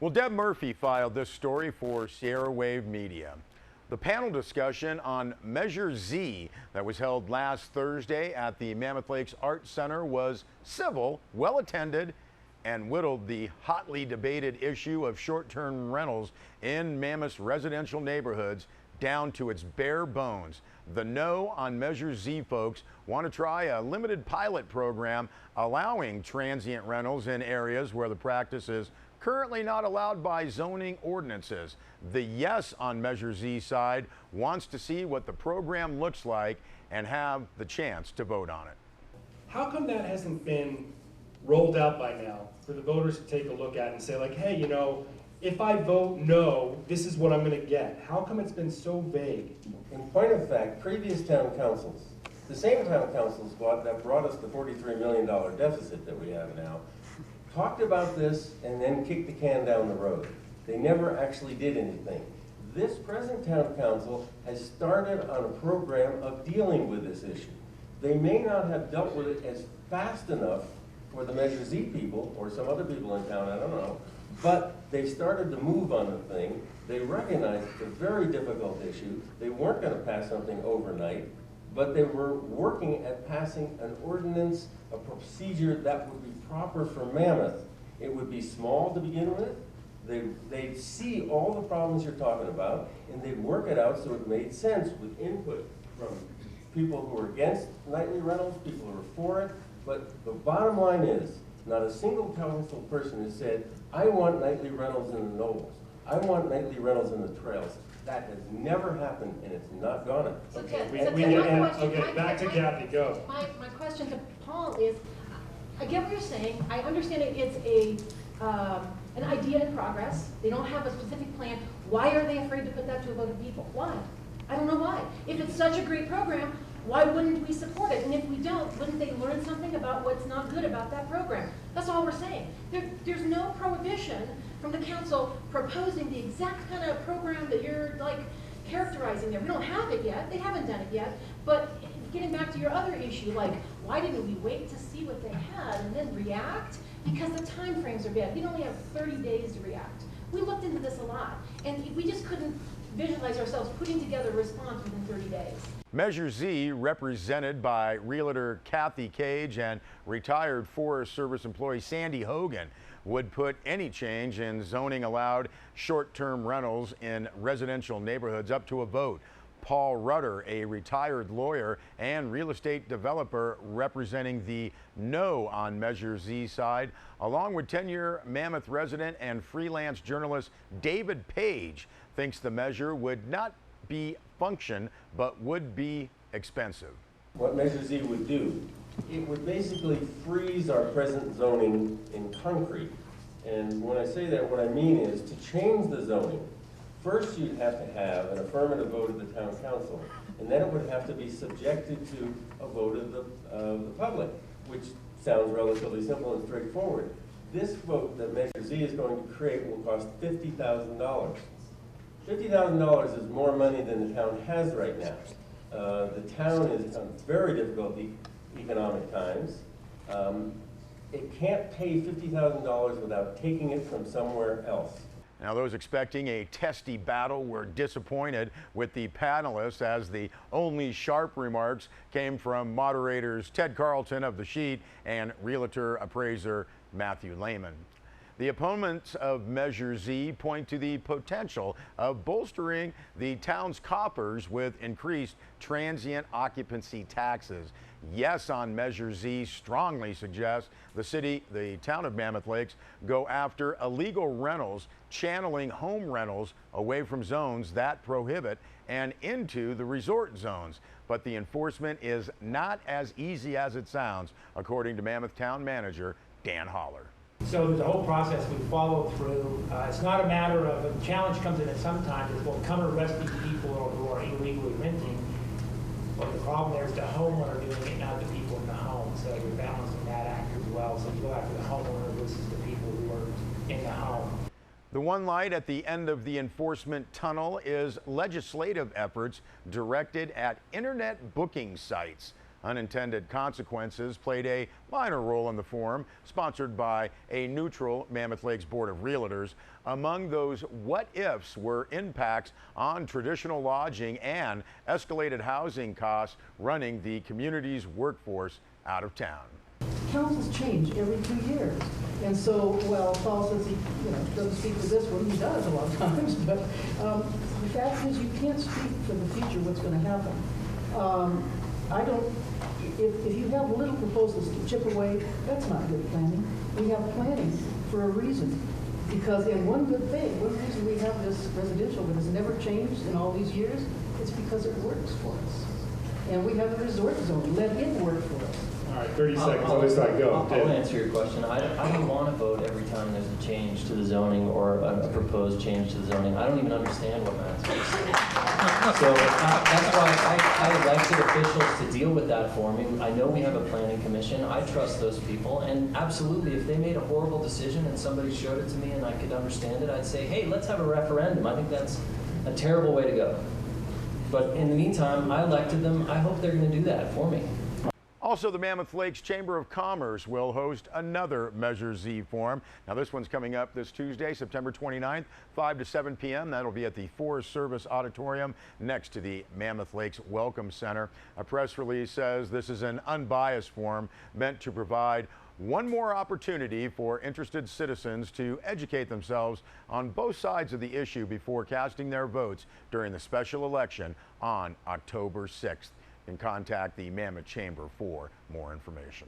Well, Deb Murphy filed this story for Sierra Wave Media. The panel discussion on Measure Z that was held last Thursday at the Mammoth Lakes Art Center was civil, well attended, and whittled the hotly debated issue of short-term rentals in Mammoth's residential neighborhoods down to its bare bones. The No on Measure Z folks want to try a limited pilot program allowing transient rentals in areas where the practice is currently not allowed by zoning ordinances. The Yes on Measure Z side wants to see what the program looks like and have the chance to vote on it. How come that hasn't been rolled out by now for the voters to take a look at and say, like, hey, you know, if I vote no, this is what I'm going to get? How come it's been so vague? In point of fact, previous town councils, the same town councils that brought us the $43 million deficit that we have now, talked about this and then kicked the can down the road. They never actually did anything. This present town council has started on a program of dealing with this issue. They may not have dealt with it as fast enough for the Measure Z people or some other people in town, I don't know, but they've started to move on the thing. They recognize it's a very difficult issue. They weren't going to pass something overnight, but they were working at passing an ordinance, a procedure that would be proper for Mammoth. It would be small to begin with. They'd see all the problems you're talking about, and they'd work it out so it made sense with input from people who are against nightly rentals, people who are for it. But the bottom line is, not a single council person has said, I want nightly rentals in the Nobles. I want nightly rentals in the trails. That has never happened, and it's not gonna. So Okay, back to Kathy, go. My question to Paul is, I get what you're saying. I understand it's an idea in progress. They don't have a specific plan. Why are they afraid to put that to a vote of people? Why? I don't know why. If it's such a great program, why wouldn't we support it? And if we don't, wouldn't they learn something about what's not good about that program? That's all we're saying. There's no prohibition from the council proposing the exact kind of program that you're like characterizing there. We don't have it yet. They haven't done it yet. But getting back to your other issue, like why didn't we wait to see what they had and then react? Because the time frames are bad. We only have 30 days to react. We looked into this a lot, and we just couldn't visualize ourselves putting together a response within 30 days. Measure Z, represented by realtor Kathy Cage and retired Forest Service employee Sandy Hogan, would put any change in zoning allowed short-term rentals in residential neighborhoods up to a vote. Paul Rudder, a retired lawyer and real estate developer representing the No on Measure Z side, along with 10-year Mammoth resident and freelance journalist David Page, thinks the measure would not be function, but would be expensive. What Measure Z would do, it would basically freeze our present zoning in concrete. And when I say that, what I mean is to change the zoning. First, you'd have to have an affirmative vote of the town council, and then it would have to be subjected to a vote of the public, which sounds relatively simple and straightforward. This vote that Measure Z is going to create will cost $50,000. $50,000 is more money than the town has right now. The town is on very difficult economic times. It can't pay $50,000 without taking it from somewhere else. Now, those expecting a testy battle were disappointed with the panelists, as the only sharp remarks came from moderators Ted Carlton of The Sheet and realtor appraiser Matthew Lehman. The opponents of Measure Z point to the potential of bolstering the town's coffers with increased transient occupancy taxes. Yes on Measure Z strongly suggests the town of Mammoth Lakes, go after illegal rentals, channeling home rentals away from zones that prohibit and into the resort zones. But the enforcement is not as easy as it sounds, according to Mammoth Town Manager Dan Holler. So the whole process we follow through. It's not a matter of, a challenge comes in at sometimes, is well, come arrest these people who are illegally renting. But the problem there is the homeowner doing it, not the people in the home. So you're balancing that act as well. So you go after the homeowner versus the people who are in the home. The one light at the end of the enforcement tunnel is legislative efforts directed at internet booking sites. Unintended consequences played a minor role in the forum, sponsored by a neutral Mammoth Lakes Board of Realtors. Among those what-ifs were impacts on traditional lodging and escalated housing costs running the community's workforce out of town. Councils change every 2 years. And so, well, Paul says he, doesn't speak for this one, he does a lot of times, but the fact is you can't speak for the future what's going to happen. I don't, if you have little proposals to chip away, that's not good planning. We have planning for a reason. Because, and one good thing, one reason we have this residential that has never changed in all these years, is because it works for us. And we have a resort zone, let it work for us. All right, 30 seconds, at least I go. I'll answer your question. I don't want to vote every time there's a change to the zoning or a proposed change to the zoning. I don't even understand what Matt's going to say. So that's why I elected officials to deal with that for me. I know we have a planning commission. I trust those people. And absolutely, if they made a horrible decision and somebody showed it to me and I could understand it, I'd say, hey, let's have a referendum. I think that's a terrible way to go. But in the meantime, I elected them. I hope they're going to do that for me. Also, the Mammoth Lakes Chamber of Commerce will host another Measure Z forum. Now, this one's coming up this Tuesday, September 29th, 5 to 7 p.m. That'll be at the Forest Service Auditorium next to the Mammoth Lakes Welcome Center. A press release says this is an unbiased forum meant to provide one more opportunity for interested citizens to educate themselves on both sides of the issue before casting their votes during the special election on October 6th. And contact the Mammoth Chamber for more information.